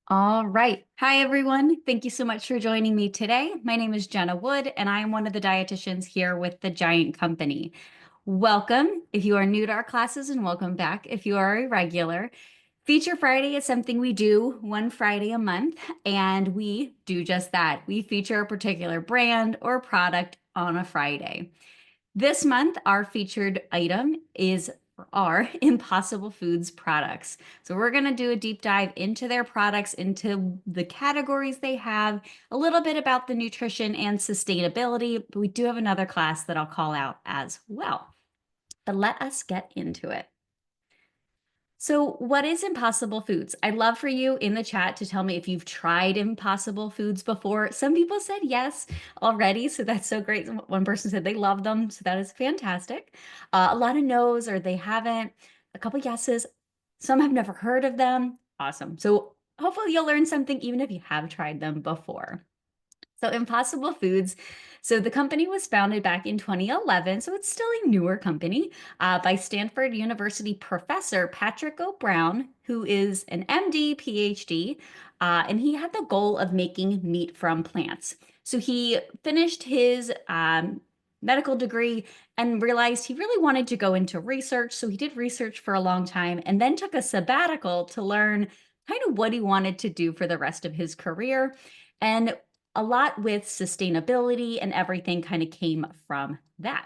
All right. Hi, everyone. Thank you so much for joining me today. My name is Jenna Wood, and I am one of the dietitians here with the Giant Company. Welcome if you are new to our classes, and welcome back if you are a regular. Feature Friday is something we do one Friday a month, and we do just that. We feature a particular brand or product on a Friday. This month, our featured item is our Impossible Foods products. So we're going to do a deep dive into their products, into the categories they have, a little bit about the nutrition and sustainability, but we do have another class that I'll call out as well. But let us get into it. So, what is Impossible Foods? I'd love for you in the chat to tell me if you've tried Impossible Foods before. Some people said yes already, so that's so great. One person said they love them, so that is fantastic. A lot of no's or they haven't, a couple yeses. Some have never heard of them. Awesome. So, hopefully, you'll learn something even if you have tried them before. So Impossible Foods. So the company was founded back in 2011, so it's still a newer company by Stanford University professor Patrick O'Brown, who is an MD, PhD, and he had the goal of making meat from plants. So he finished his medical degree and realized he really wanted to go into research. So he did research for a long time and then took a sabbatical to learn kind of what he wanted to do for the rest of his career. And a lot with sustainability and everything kind of came from that.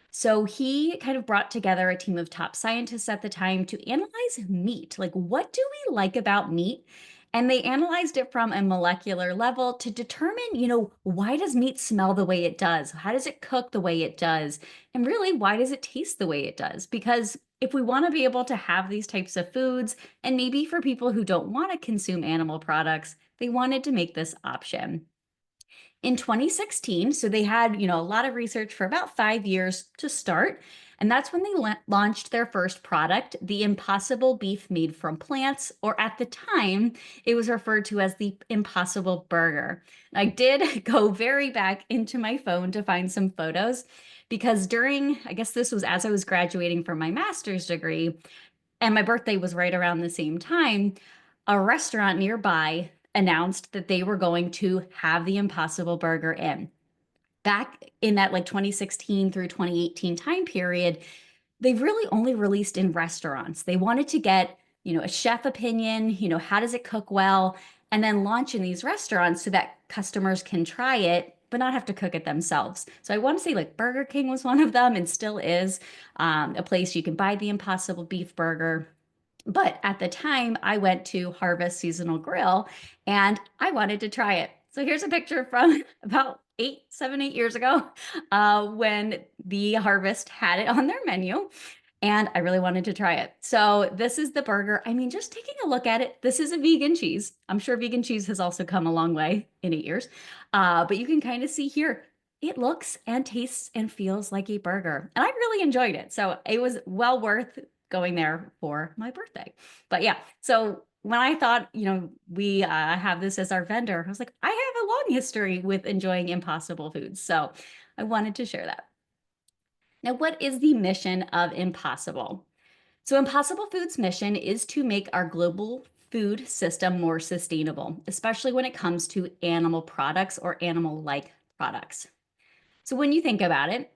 So he kind of brought together a team of top scientists at the time to analyze meat. Like, what do we like about meat? And they analyzed it from a molecular level to determine, why does meat smell the way it does? How does it cook the way it does? And really, why does it taste the way it does? Because if we want to be able to have these types of foods, and maybe for people who don't want to consume animal products, they wanted to make this option. In 2016, so they had, a lot of research for about 5 years to start. And that's when they launched their first product, the Impossible Beef Made from Plants, or at the time, it was referred to as the Impossible Burger. I did go very back into my phone to find some photos because I guess this was as I was graduating from my master's degree, and my birthday was right around the same time, a restaurant nearby announced that they were going to have the Impossible Burger in. Back in that like 2016 through 2018 time period, they've really only released in restaurants. They wanted to get, a chef opinion, how does it cook well, and then launch in these restaurants so that customers can try it but not have to cook it themselves. So I want to say like Burger King was one of them and still is a place you can buy the Impossible Beef Burger. But at the time, I went to Harvest Seasonal Grill and I wanted to try it. So here's a picture from about 8 years ago when the Harvest had it on their menu. And I really wanted to try it. So this is the burger. I mean, just taking a look at it, this is a vegan cheese. I'm sure vegan cheese has also come a long way in 8 years. But you can kind of see here, it looks and tastes and feels like a burger. And I really enjoyed it. So it was well worth going there for my birthday. But yeah, so when I thought, we have this as our vendor, I was like, I have a long history with enjoying Impossible Foods. So I wanted to share that. Now, what is the mission of Impossible? So Impossible Foods' mission is to make our global food system more sustainable, especially when it comes to animal products or animal-like products. So when you think about it,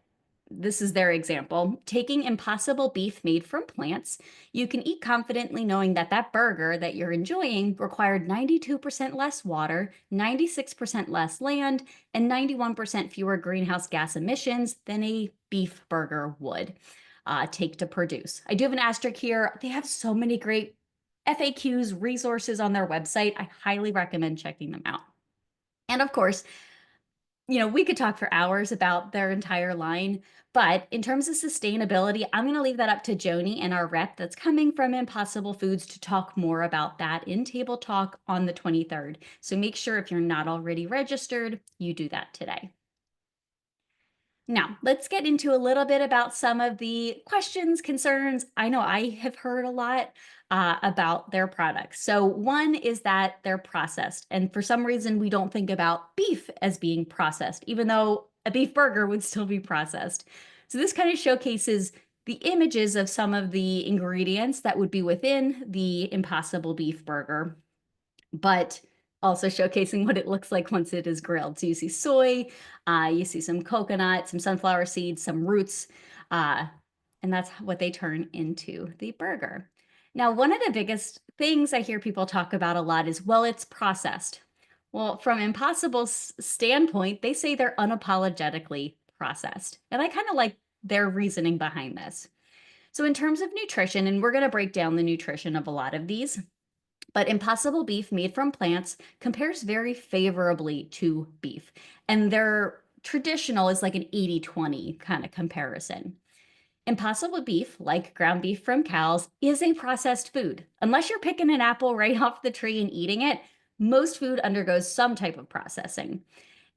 this is their example. Taking Impossible beef made from plants, you can eat confidently knowing that that burger that you're enjoying required 92% less water, 96% less land, and 91% fewer greenhouse gas emissions than a beef burger would take to produce. I do have an asterisk here. They have so many great FAQs, resources on their website. I highly recommend checking them out. And of course, we could talk for hours about their entire line, but in terms of sustainability, I'm going to leave that up to Joni and our rep that's coming from Impossible Foods to talk more about that in Table Talk on the 23rd. So make sure if you're not already registered, you do that today. Now, let's get into a little bit about some of the questions, concerns. I know I have heard a lot about their products. So one is that they're processed. And for some reason, we don't think about beef as being processed, even though a beef burger would still be processed. So this kind of showcases the images of some of the ingredients that would be within the Impossible Beef Burger. but also showcasing what it looks like once it is grilled. So you see soy, you see some coconut, some sunflower seeds, some roots, uh, and that's what they turn into the burger. Now, one of the biggest things I hear people talk about a lot is, well, it's processed. Well, from Impossible's standpoint, they say they're unapologetically processed. And I kind of like their reasoning behind this. So, in terms of nutrition, and we're going to break down the nutrition of a lot of these, but Impossible beef made from plants compares very favorably to beef. And their traditional is like an 80-20 kind of comparison. Impossible beef, like ground beef from cows, is a processed food. Unless you're picking an apple right off the tree and eating it, most food undergoes some type of processing.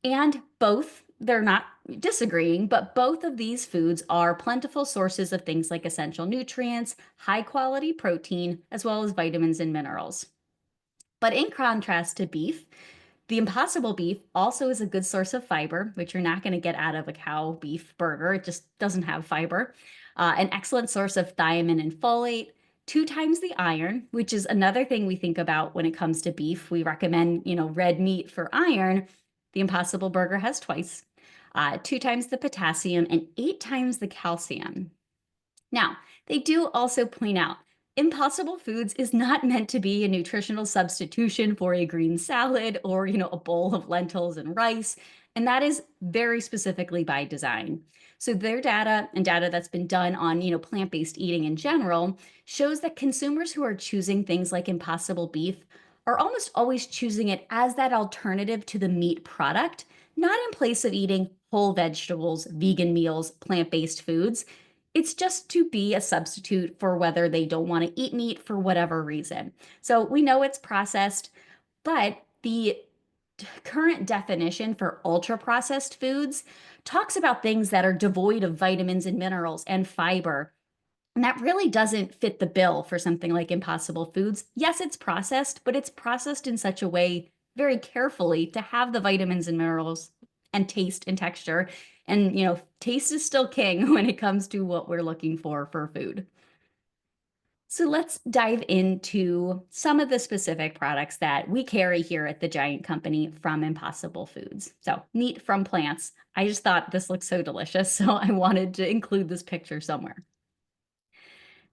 And both, they're not disagreeing, but both of these foods are plentiful sources of things like essential nutrients, high quality protein, as well as vitamins and minerals. But in contrast to beef, the Impossible beef also is a good source of fiber, which you're not going to get out of a cow beef burger. It just doesn't have fiber. An excellent source of thiamine and folate, 2 times the iron, which is another thing we think about when it comes to beef. We recommend, red meat for iron. The Impossible burger has twice. 2 times the potassium and 8 times the calcium. Now, they do also point out Impossible Foods is not meant to be a nutritional substitution for a green salad or, a bowl of lentils and rice. And that is very specifically by design. So their data and data that's been done on, plant-based eating in general shows that consumers who are choosing things like Impossible Beef are almost always choosing it as that alternative to the meat product, not in place of eating whole vegetables, vegan meals, plant-based foods. It's just to be a substitute for whether they don't want to eat meat for whatever reason. So we know it's processed, but the current definition for ultra processed foods talks about things that are devoid of vitamins and minerals and fiber. And that really doesn't fit the bill for something like Impossible Foods. Yes, it's processed, but it's processed in such a way very carefully to have the vitamins and minerals and taste and texture. And, taste is still king when it comes to what we're looking for food. So let's dive into some of the specific products that we carry here at the Giant Company from Impossible Foods. So meat from plants. I just thought this looked so delicious, so I wanted to include this picture somewhere.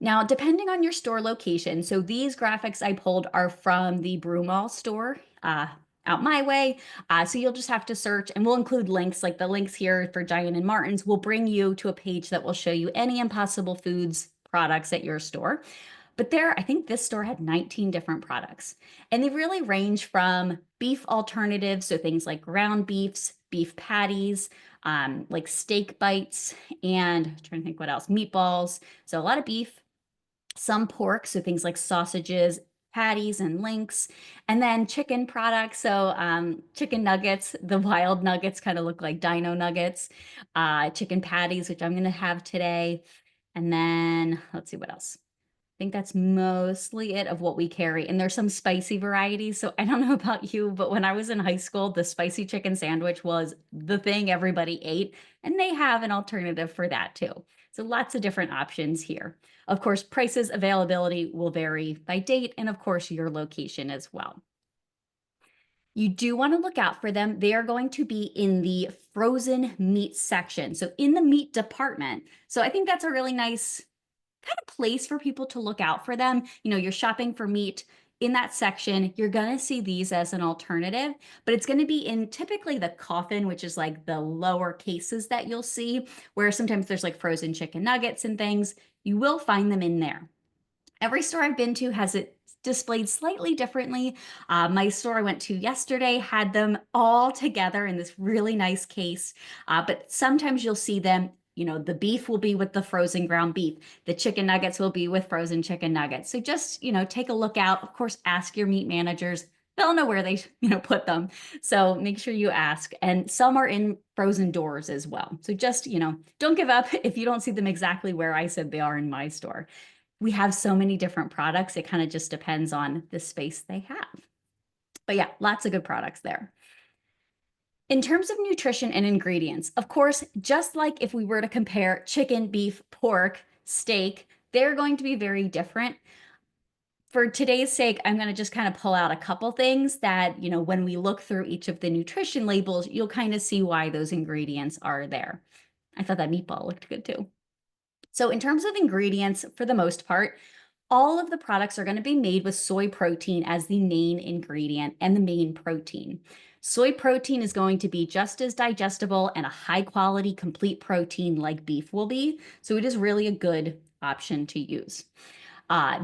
Now, depending on your store location, so these graphics I pulled are from the Broomall store out my way. So you'll just have to search, and we'll include links, like the links here for Giant and Martin's will bring you to a page that will show you any Impossible Foods products at your store. But there, I think this store had 19 different products. And they really range from beef alternatives, so things like ground beefs, beef patties, like steak bites, and I'm trying to think what else, meatballs. So a lot of beef, some pork, so things like sausages, patties, and links, and then chicken products. So chicken nuggets, the wild nuggets kind of look like dino nuggets, chicken patties, which I'm going to have today. And then let's see what else. I think that's mostly it of what we carry. And there's some spicy varieties. So I don't know about you, but when I was in high school, the spicy chicken sandwich was the thing everybody ate. And they have an alternative for that too. So lots of different options here. Of course, prices, availability will vary by date and of course your location as well. You do want to look out for them. They are going to be in the frozen meat section. So in the meat department. So I think that's a really nice kind of place for people to look out for them. You're shopping for meat in that section, you're going to see these as an alternative, but it's going to be in typically the coffin, which is like the lower cases that you'll see, where sometimes there's like frozen chicken nuggets and things. You will find them in there. Every store I've been to has it displayed slightly differently. My store I went to yesterday had them all together in this really nice case, but sometimes you'll see them. The beef will be with the frozen ground beef. The chicken nuggets will be with frozen chicken nuggets. So just, take a look out. Of course, ask your meat managers. They'll know where they, put them. So make sure you ask. And some are in frozen doors as well. So just, don't give up if you don't see them exactly where I said they are in my store. We have so many different products. It kind of just depends on the space they have. But yeah, lots of good products there. In terms of nutrition and ingredients, of course, just like if we were to compare chicken, beef, pork, steak, they're going to be very different. for today's sake, I'm going to just kind of pull out a couple things that, when we look through each of the nutrition labels, you'll kind of see why those ingredients are there. I thought that meatball looked good too. So in terms of ingredients, for the most part, all of the products are going to be made with soy protein as the main ingredient and the main protein. Soy protein is going to be just as digestible and a high quality complete protein like beef will be. So it is really a good option to use.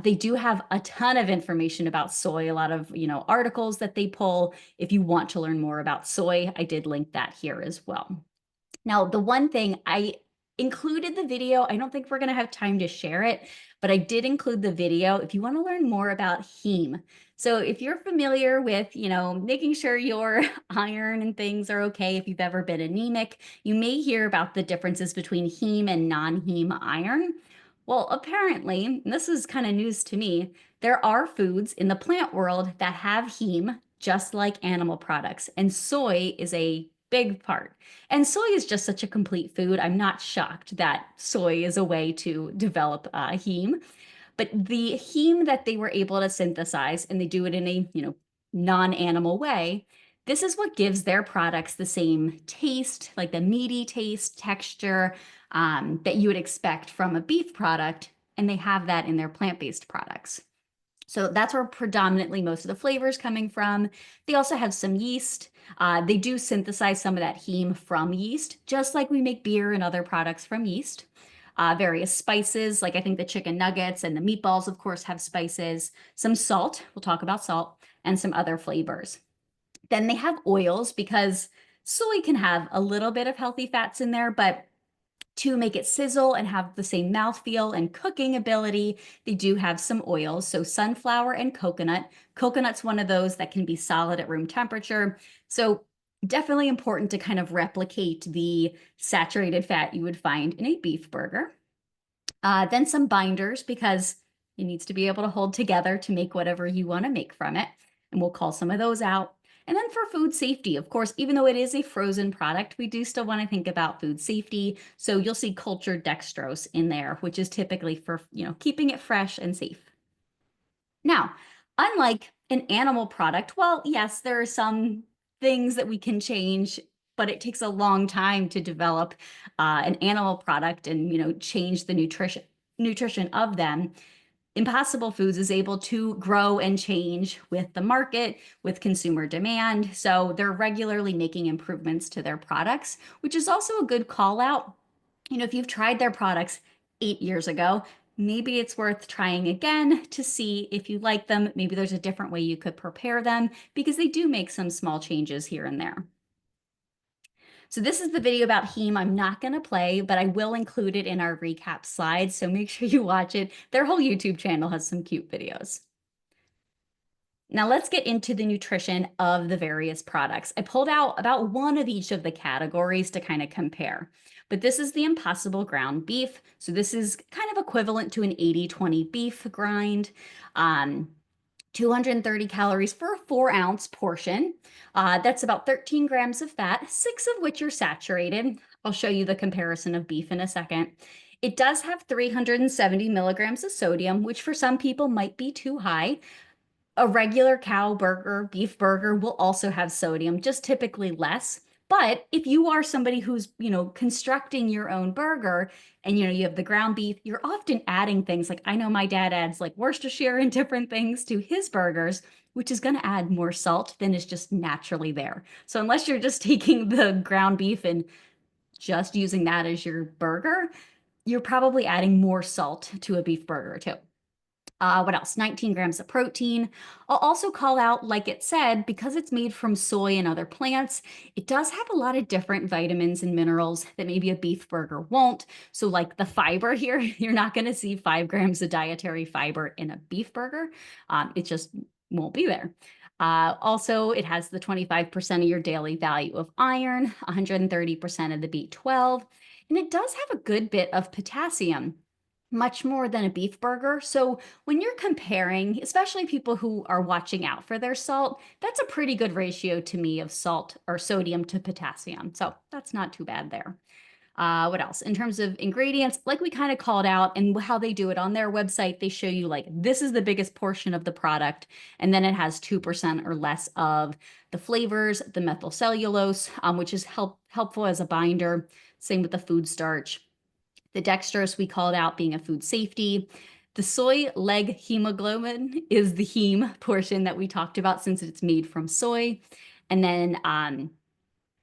They do have a ton of information about soy, a lot of, articles that they pull. If you want to learn more about soy, I did link that here as well. Now, the one thing I included the video, I don't think we're going to have time to share it, but I did include the video if you want to learn more about heme. So if you're familiar with, making sure your iron and things are okay, if you've ever been anemic, you may hear about the differences between heme and non-heme iron. Well, apparently, and this is kind of news to me, there are foods in the plant world that have heme just like animal products, and soy is a big part. And soy is just such a complete food. I'm not shocked that soy is a way to develop heme. But the heme that they were able to synthesize, and they do it in a, non-animal way, this is what gives their products the same taste, like the meaty taste, texture, that you would expect from a beef product, and they have that in their plant-based products. So that's where predominantly most of the flavors coming from. They also have some yeast. They do synthesize some of that heme from yeast, just like we make beer and other products from yeast. Various spices, like I think the chicken nuggets and the meatballs, of course, have spices. Some salt, we'll talk about salt, and some other flavors. Then they have oils because soy can have a little bit of healthy fats in there, but to make it sizzle and have the same mouthfeel and cooking ability, they do have some oils. So sunflower and coconut. Coconut's one of those that can be solid at room temperature. So definitely important to kind of replicate the saturated fat you would find in a beef burger. Then some binders because it needs to be able to hold together to make whatever you want to make from it. And we'll call some of those out. And then for food safety, of course, even though it is a frozen product, we do still want to think about food safety. So you'll see cultured dextrose in there, which is typically for, keeping it fresh and safe. Now, unlike an animal product, well, yes, there are some things that we can change, but it takes a long time to develop an animal product and, change the nutrition of them. Impossible Foods is able to grow and change with the market, with consumer demand. So they're regularly making improvements to their products, which is also a good call out. If you've tried their products 8 years ago, maybe it's worth trying again to see if you like them. Maybe there's a different way you could prepare them because they do make some small changes here and there. So this is the video about heme I'm not going to play, but I will include it in our recap slides. So make sure you watch it. Their whole YouTube channel has some cute videos. Now let's get into the nutrition of the various products. I pulled out about one of each of the categories to kind of compare. But this is the Impossible ground beef. So this is kind of equivalent to an 80-20 beef grind. 230 calories for a 4-ounce portion. That's about 13 grams of fat, 6 of which are saturated. I'll show you the comparison of beef in a second. It does have 370 milligrams of sodium, which for some people might be too high. A regular cow burger, beef burger will also have sodium, just typically less. But if you are somebody who's, constructing your own burger and, you have the ground beef, you're often adding things like I know my dad adds like Worcestershire and different things to his burgers, which is going to add more salt than is just naturally there. So unless you're just taking the ground beef and just using that as your burger, you're probably adding more salt to a beef burger too. What else? 19 grams of protein. I'll also call out, like it said, because it's made from soy and other plants, it does have a lot of different vitamins and minerals that maybe a beef burger won't. So like the fiber here, you're not going to see 5 grams of dietary fiber in a beef burger. It just won't be there. Also, it has the 25% of your daily value of iron, 130% of the B12, and it does have a good bit of potassium, much more than a beef burger. So when you're comparing, especially people who are watching out for their salt, that's a pretty good ratio to me of salt or sodium to potassium. So that's not too bad there. What else? In terms of ingredients, like we kind of called out and how they do it on their website, they show you like this is the biggest portion of the product, and then it has 2% or less of the flavors, the methyl cellulose, which is helpful as a binder. Same with the food starch. The dextrose we called out being a food safety. The soy leg hemoglobin is the heme portion that we talked about since it's made from soy. And then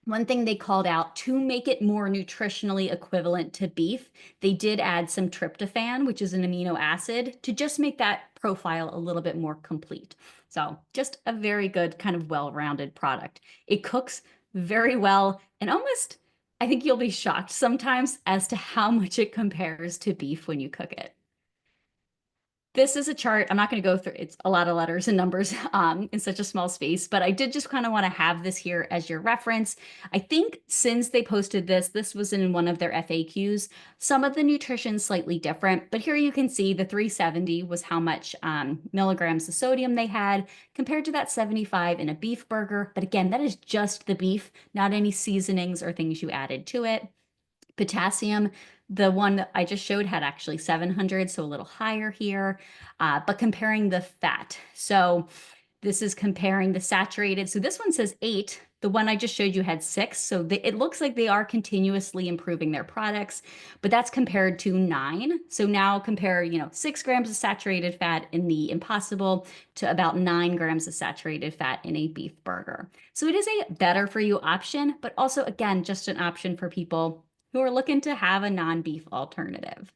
one thing they called out to make it more nutritionally equivalent to beef, they did add some tryptophan, which is an amino acid, to just make that profile a little bit more complete. So just a very good kind of well-rounded product. It cooks very well and almost, I think you'll be shocked sometimes as to how much it compares to beef when you cook it. This is a chart. I'm not going to go through, it's a lot of letters and numbers in such a small space, but I did just kind of want to have this here as your reference. I think since they posted this, this was in one of their FAQs. Some of the nutrition slightly different, but here you can see the 370 was how much milligrams of sodium they had compared to that 75 in a beef burger. But again, that is just the beef, not any seasonings or things you added to it. Potassium, the one that I just showed had actually 700, so a little higher here, but comparing the fat. So this is comparing the saturated. So this one says 8. The one I just showed you had 6. So it looks like they are continuously improving their products, but that's compared to 9. So now compare, 6 grams of saturated fat in the Impossible to about 9 grams of saturated fat in a beef burger. So it is a better for you option, but also, again, just an option for people who are looking to have a non-beef alternative.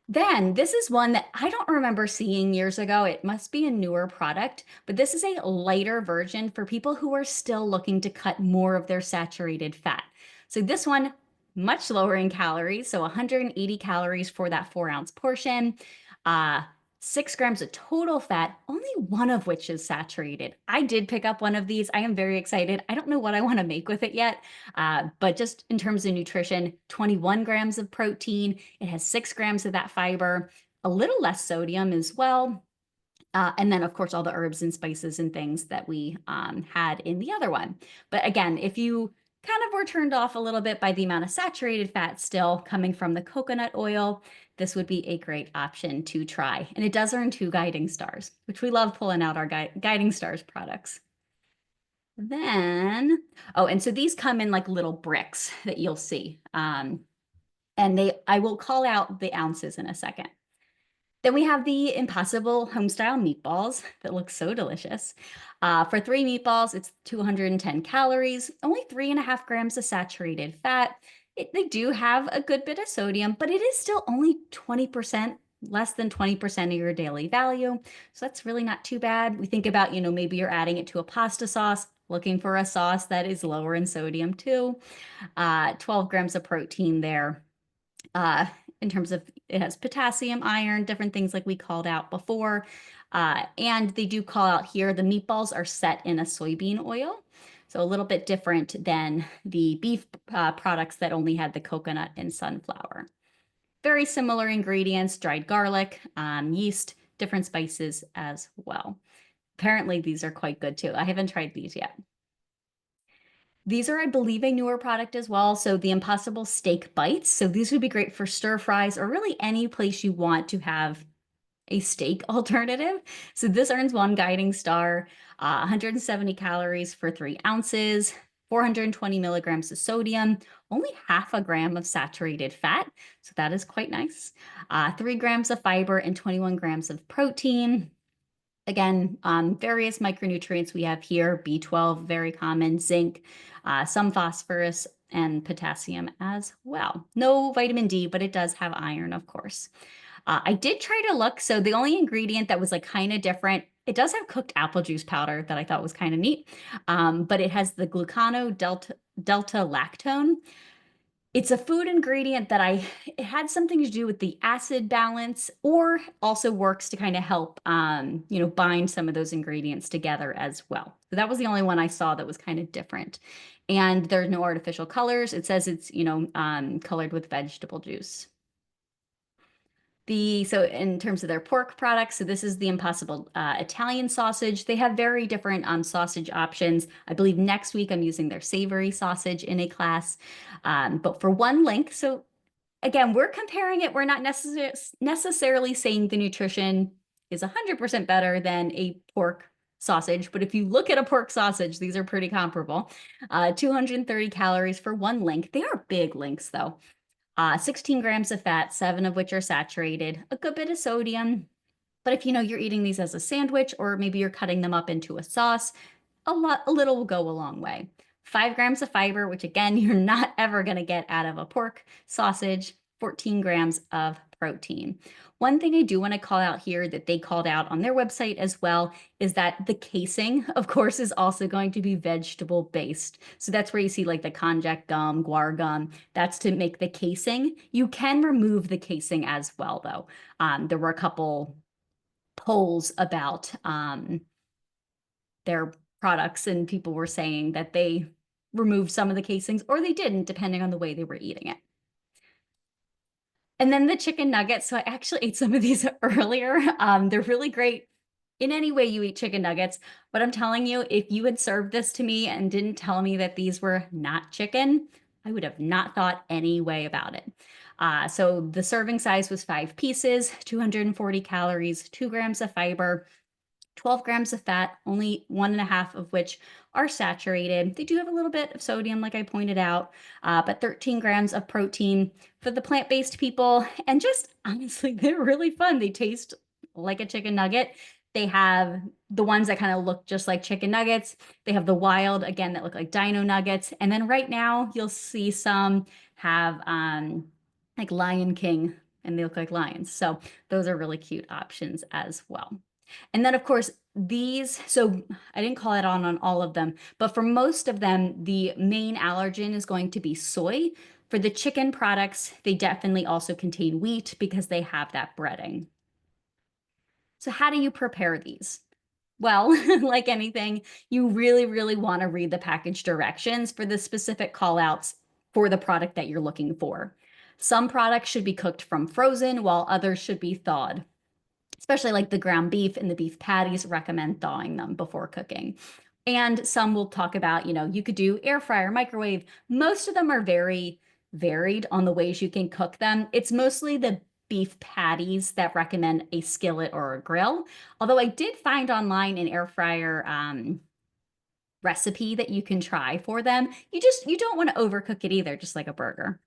Then this is one that I don't remember seeing years ago. It must be a newer product, but this is a lighter version for people who are still looking to cut more of their saturated fat. So this one, much lower in calories, so 180 calories for that 4-ounce portion. 6 grams of total fat, only one of which is saturated. I did pick up one of these. I am very excited. I don't know what I want to make with it yet, but just in terms of nutrition, 21 grams of protein. It has 6 grams of that fiber, a little less sodium as well. And then, of course, all the herbs and spices and things that we had in the other one. But again, if you kind of were turned off a little bit by the amount of saturated fat still coming from the coconut oil, this would be a great option to try. And it does earn 2 guiding stars, which we love pulling out our guiding stars products. Then, oh, and so these come in like little bricks that you'll see. And I will call out the ounces in a second. Then we have the Impossible Homestyle meatballs that look so delicious. For 3 meatballs, it's 210 calories, only 3.5 grams of saturated fat. They do have a good bit of sodium, but it is still only 20%, less than 20% of your daily value. So that's really not too bad. We think about, maybe you're adding it to a pasta sauce, looking for a sauce that is lower in sodium too. 12 grams of protein there. In terms of it has potassium, iron, different things like we called out before. And they do call out here, the meatballs are set in a soybean oil. So a little bit different than the beef products that only had the coconut and sunflower. Very similar ingredients, dried garlic, yeast, different spices as well. Apparently these are quite good too. I haven't tried these yet. These are, I believe, a newer product as well. So the Impossible Steak Bites. So these would be great for stir fries or really any place you want to have a steak alternative. So this earns 1 guiding star, 170 calories for 3 ounces, 420 milligrams of sodium, only 0.5 gram of saturated fat. So that is quite nice. 3 grams of fiber and 21 grams of protein. Again, various micronutrients we have here, B12, very common, zinc, some phosphorus, and potassium as well. No vitamin D, but it does have iron, of course. I did try to look, so the only ingredient that was like kind of different, it does have cooked apple juice powder that I thought was kind of neat, but it has the glucano delta lactone. It's a food ingredient that it had something to do with the acid balance or also works to kind of help, bind some of those ingredients together as well. So that was the only one I saw that was kind of different. And there's no artificial colors. It says it's, colored with vegetable juice. So in terms of their pork products, so this is the Impossible Italian sausage. They have very different sausage options. I believe next week I'm using their savory sausage in a class. But for one link, so again, we're comparing it. We're not necessarily saying the nutrition is 100% better than a pork sausage, but if you look at a pork sausage, these are pretty comparable. 230 calories for one link. They are big links though. 16 grams of fat, 7 of which are saturated, a good bit of sodium. But if you know you're eating these as a sandwich, or maybe you're cutting them up into a sauce, a little will go a long way. 5 grams of fiber, which again, you're not ever going to get out of a pork sausage, 14 grams of protein. One thing I do want to call out here that they called out on their website as well is that the casing, of course, is also going to be vegetable based. So that's where you see like the konjac gum, guar gum. That's to make the casing. You can remove the casing as well, though. There were a couple polls about their products, and people were saying that they removed some of the casings or they didn't, depending on the way they were eating it. And then the chicken nuggets. So I actually ate some of these earlier. They're really great in any way you eat chicken nuggets. But I'm telling you, if you had served this to me and didn't tell me that these were not chicken, I would have not thought any way about it. So the serving size was 5 pieces, 240 calories, 2 grams of fiber, 12 grams of fat, only 1.5 of which are saturated. They do have a little bit of sodium, like I pointed out, but 13 grams of protein for the plant-based people. And just honestly, they're really fun. They taste like a chicken nugget. They have the ones that kind of look just like chicken nuggets. They have the wild, again, that look like dino nuggets. And then right now, you'll see some have like Lion King, and they look like lions. So those are really cute options as well. And then, of course, these, so I didn't call it on all of them, but for most of them, the main allergen is going to be soy. For the chicken products, they definitely also contain wheat because they have that breading. So how do you prepare these? Well, like anything, you really, really want to read the package directions for the specific call outs for the product that you're looking for. Some products should be cooked from frozen, while others should be thawed. Especially like the ground beef and the beef patties, recommend thawing them before cooking. And some will talk about, you could do air fryer, microwave. Most of them are very varied on the ways you can cook them. It's mostly the beef patties that recommend a skillet or a grill. Although I did find online an air fryer recipe that you can try for them. You don't want to overcook it either, just like a burger.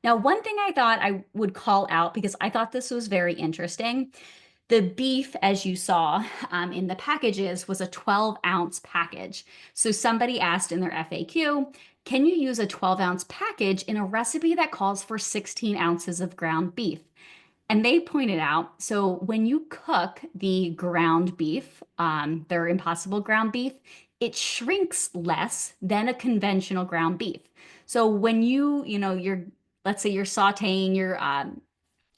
Now, one thing I thought I would call out because I thought this was very interesting. The beef, as you saw in the packages, was a 12-ounce package. So somebody asked in their FAQ, can you use a 12-ounce package in a recipe that calls for 16 ounces of ground beef? And they pointed out, so when you cook the ground beef, their Impossible ground beef, it shrinks less than a conventional ground beef. So when let's say you're sauteing your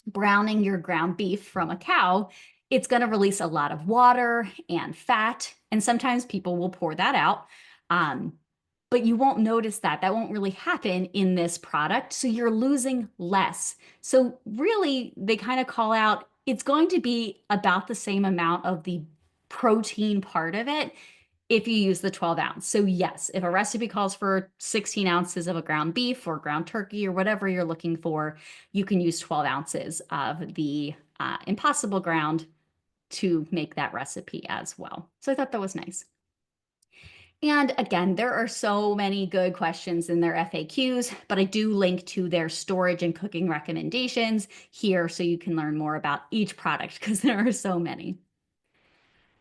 browning your ground beef from a cow, it's going to release a lot of water and fat. And sometimes people will pour that out. But you won't notice that. That won't really happen in this product. So you're losing less. So really, they kind of call out it's going to be about the same amount of the protein part of it if you use the 12 ounce. So yes, if a recipe calls for 16 ounces of a ground beef or ground turkey or whatever you're looking for, you can use 12 ounces of the Impossible ground to make that recipe as well. So I thought that was nice. And again, there are so many good questions in their FAQs, but I do link to their storage and cooking recommendations here so you can learn more about each product because there are so many.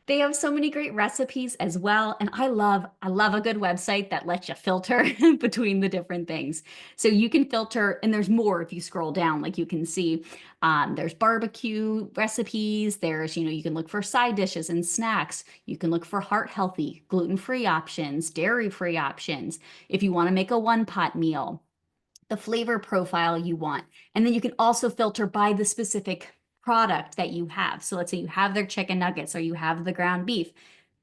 They have so many great recipes as well. And I love a good website that lets you filter between the different things. So you can filter, and there's more if you scroll down, like you can see. There's barbecue recipes. There's, you can look for side dishes and snacks. You can look for heart healthy, gluten-free options, dairy-free options. If you want to make a one-pot meal, the flavor profile you want. And then you can also filter by the specific product that you have. So let's say you have their chicken nuggets or you have the ground beef.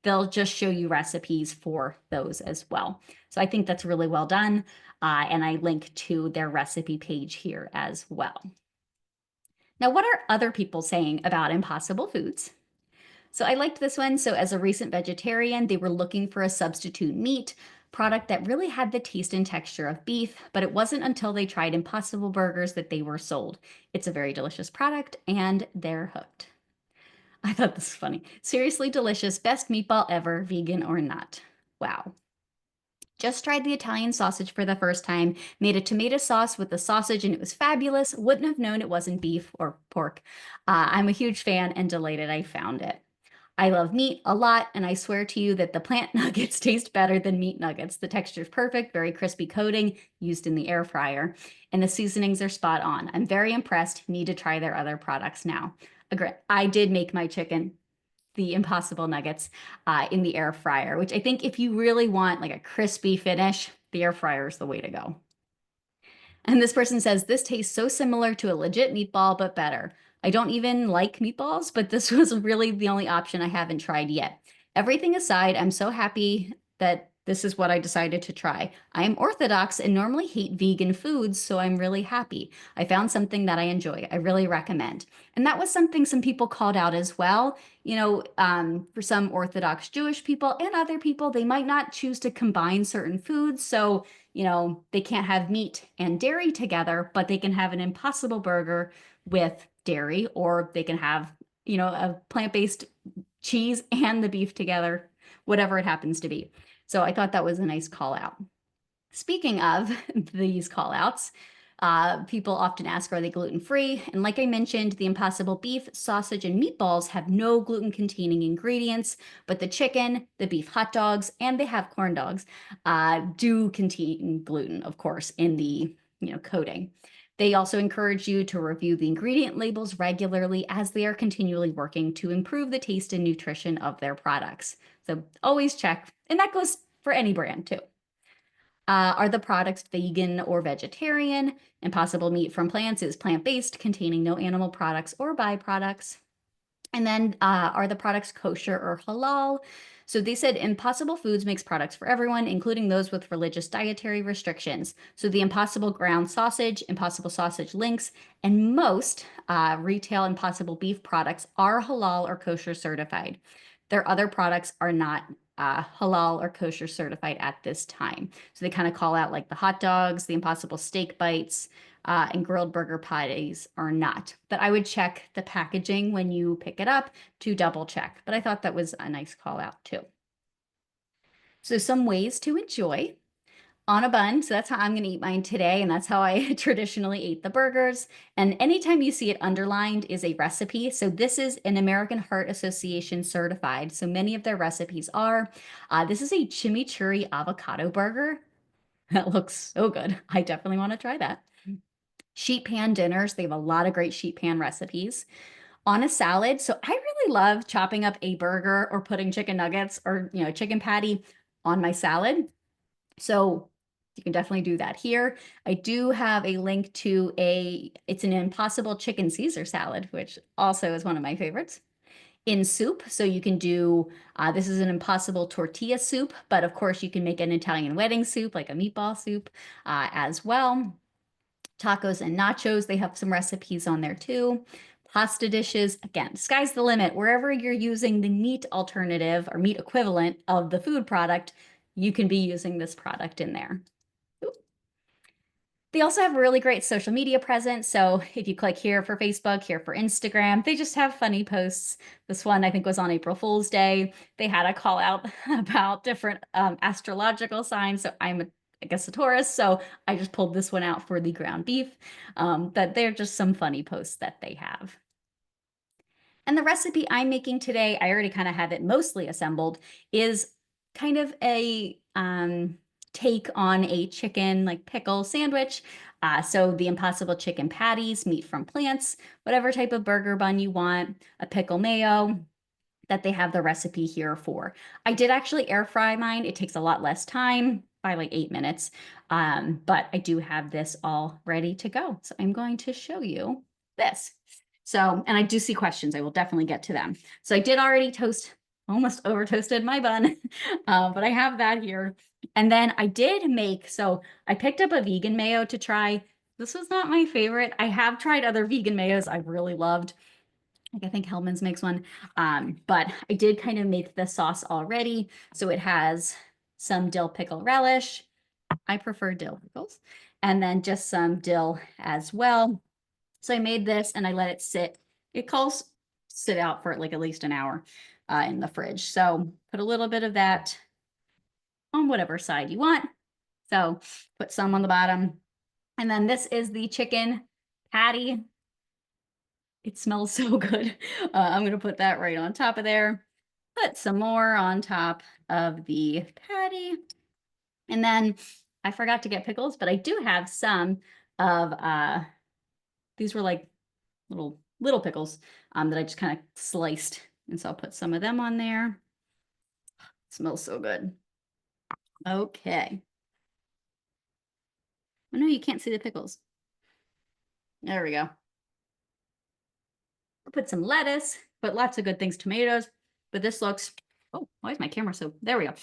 They'll just show you recipes for those as well. So I think that's really well done. And I link to their recipe page here as well. Now, what are other people saying about impossible foods? So I liked this one. So as a recent vegetarian, they were looking for a substitute meat product that really had the taste and texture of beef, but it wasn't until they tried Impossible Burgers that they were sold. It's a very delicious product and they're hooked. I thought this was funny. Seriously delicious, best meatball ever, vegan or not. Wow. Just tried the Italian sausage for the first time, made a tomato sauce with the sausage, and it was fabulous. Wouldn't have known it wasn't beef or pork. I'm a huge fan and delighted I found it. I love meat a lot, and I swear to you that the plant nuggets taste better than meat nuggets. The texture is perfect, very crispy coating, used in the air fryer, and the seasonings are spot on. I'm very impressed. Need to try their other products now. Agree. I did make my chicken, the Impossible Nuggets, in the air fryer, which I think if you really want like a crispy finish, the air fryer is the way to go. And this person says, this tastes so similar to a legit meatball, but better. I don't even like meatballs, but this was really the only option I haven't tried yet. Everything aside, I'm so happy that this is what I decided to try. I am Orthodox and normally hate vegan foods, so I'm really happy. I found something that I enjoy. I really recommend. And that was something some people called out as well. For some Orthodox Jewish people and other people, they might not choose to combine certain foods. So they can't have meat and dairy together, but they can have an Impossible Burger with dairy, or they can have, a plant-based cheese and the beef together, whatever it happens to be. So I thought that was a nice call out. Speaking of these call outs, people often ask, are they gluten-free? And like I mentioned, the Impossible beef, sausage, and meatballs have no gluten-containing ingredients, but the chicken, the beef hot dogs, and they have corn dogs, do contain gluten, of course, in the coating. They also encourage you to review the ingredient labels regularly as they are continually working to improve the taste and nutrition of their products. So always check, and that goes for any brand too. Are the products vegan or vegetarian? Impossible meat from plants is plant-based, containing no animal products or byproducts. And then are the products kosher or halal? So they said Impossible Foods makes products for everyone, including those with religious dietary restrictions. So the Impossible ground sausage, Impossible sausage links, and most retail Impossible beef products are halal or kosher certified. Their other products are not halal or kosher certified at this time. So they kind of call out like the hot dogs, the Impossible steak bites, and grilled burger patties are not. But I would check the packaging when you pick it up to double check. But I thought that was a nice call out too. So some ways to enjoy on a bun. So that's how I'm going to eat mine today. And that's how I traditionally ate the burgers. And anytime you see it underlined is a recipe. So this is an American Heart Association certified. So many of their recipes are. This is a chimichurri avocado burger. That looks so good. I definitely want to try that. Sheet pan dinners. They have a lot of great sheet pan recipes. On a salad. So I really love chopping up a burger or putting chicken nuggets or, chicken patty on my salad. So you can definitely do that here. I do have a link to it's an Impossible chicken Caesar salad, which also is one of my favorites. In soup, so you can do, this is an Impossible tortilla soup, but of course you can make an Italian wedding soup, like a meatball soup as well. Tacos and nachos, they have some recipes on there too. Pasta dishes, again, sky's the limit. Wherever you're using the meat alternative or meat equivalent of the food product, you can be using this product in there. They also have a really great social media presence. So if you click here for Facebook, here for Instagram, they just have funny posts. This one I think was on April Fool's Day. They had a call out about different astrological signs. So I guess a Taurus, so I just pulled this one out for the ground beef. But they're just some funny posts that they have. And the recipe I'm making today, I already kind of have it mostly assembled, is kind of a take on a chicken like pickle sandwich. So the Impossible chicken patties, meat from plants, whatever type of burger bun you want, a pickle mayo that they have the recipe here for. I did actually air fry mine. It takes a lot less time, by like 8 minutes, but I do have this all ready to go. So I'm going to show you this. So, and I do see questions. I will definitely get to them. So I did already almost over toasted my bun, but I have that here. And then I did make, so I picked up a vegan mayo to try. This was not my favorite. I have tried other vegan mayos I've really loved. Like I think Hellman's makes one. But I did kind of make the sauce already. So it has some dill pickle relish. I prefer dill pickles. And then just some dill as well. So I made this and I let it sit. It calls sit out for like at least an hour in the fridge. So put a little bit of that on whatever side you want. So put some on the bottom. And then this is the chicken patty. It smells so good. I'm going to put that right on top of there. Put some more on top of the patty. And then I forgot to get pickles, but I do have some of these were like little pickles that I just kind of sliced. And so I'll put some of them on there. It smells so good. Okay. Oh no, you can't see the pickles. There we go. I'll put some lettuce, put lots of good things, tomatoes, but this looks, oh, why is my camera so, there we go.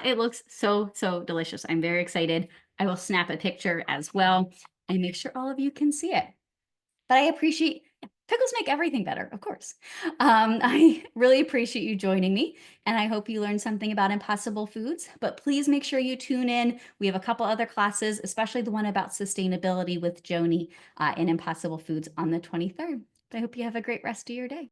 It looks so, so delicious. I'm very excited. I will snap a picture as well and make sure all of you can see it. But I appreciate, pickles make everything better, of course. I really appreciate you joining me, and I hope you learned something about impossible foods, but please make sure you tune in. We have a couple other classes, especially the one about sustainability with Joni in Impossible Foods on the 23rd. I hope you have a great rest of your day.